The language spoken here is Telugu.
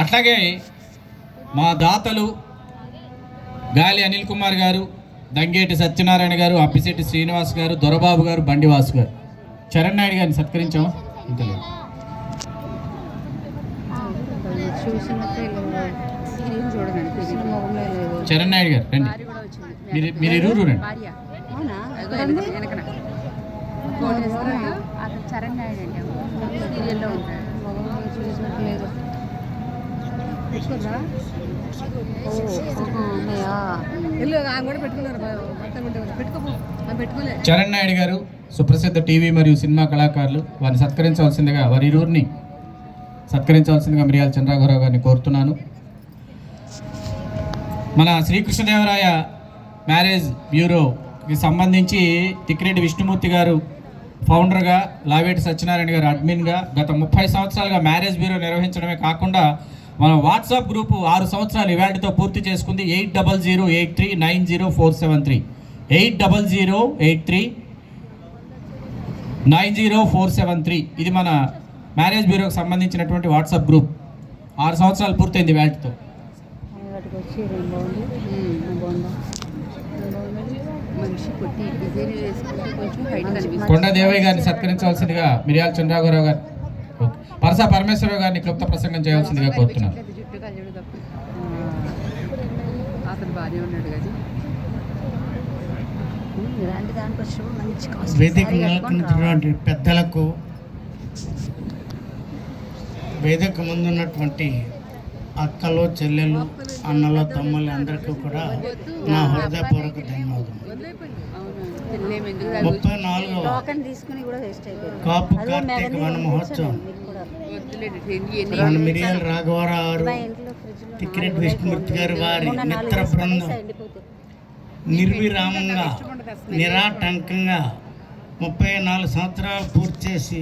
అట్లాగే మా దాతలు గాలి అనిల్ కుమార్ గారు, దంగేటి సత్యనారాయణ గారు, అప్పిశెట్టి శ్రీనివాస్ గారు, దొరబాబు గారు, బండివాసు గారు. చరణ్ నాయుడు గారిని సత్కరించామా? ఇంతలేదు. చరణ్ నాయుడు గారు రండి, మీరు ఇరువురు రండి. చరణ్ నాయుడు అండి సీరియల్లో ఉంటాడు. చరణ్ నాయుడు గారు సుప్రసిద్ధ టీవీ మరియు సినిమా కళాకారులు. వారిని సత్కరించవలసిందిగా, వారి ఇరువురిని సత్కరించవలసిందిగా మిరియాల చంద్రరాఘవరావు గారిని కోరుతున్నాను. మన శ్రీకృష్ణదేవరాయ మ్యారేజ్ బ్యూరోకి సంబంధించి తిక్కిరెడ్డి విష్ణుమూర్తి గారు ఫౌండర్గా, లావేటి సత్యనారాయణ గారు అడ్మిన్గా గత 30 సంవత్సరాలుగా మ్యారేజ్ బ్యూరో నిర్వహించడమే కాకుండా మన వాట్సాప్ గ్రూపు 6 సంవత్సరాలు ఇవాళతో పూర్తి చేసుకుంది. 8008390473 8008390473 ఇది మన మ్యారేజ్ బ్యూరోకి సంబంధించినటువంటి వాట్సాప్ గ్రూప్. 6 సంవత్సరాలు పూర్తయింది వాటితో. కొండ దేవయ్య గారిని సత్కరించవలసిందిగా మిరియాల చంద్రరాఘవరావు గారు, పరసా పరమేశ్వరరావు గారిని క్లుప్త ప్రసంగం చేయవలసిందిగా కోరుతున్నాను. వేదిక పెద్దలకు, వేదిక ముందున్నటువంటి అక్కలు, చెల్లెలు, అన్నలు, తమ్ముళ్ళు అందరికీ కూడా నా హృదయపూర్వక ధన్యవాదాలు. 34వ కాపు కార్తీక వన మహోత్సవం మన మిరియాల రాఘవరావు గారు, తిక్కిరెడ్డి విష్ణుమూర్తి గారు, వారి మిత్ర బృందం నిర్విరామంగా నిరాటంకంగా 34 సంవత్సరాలు పూర్తి చేసి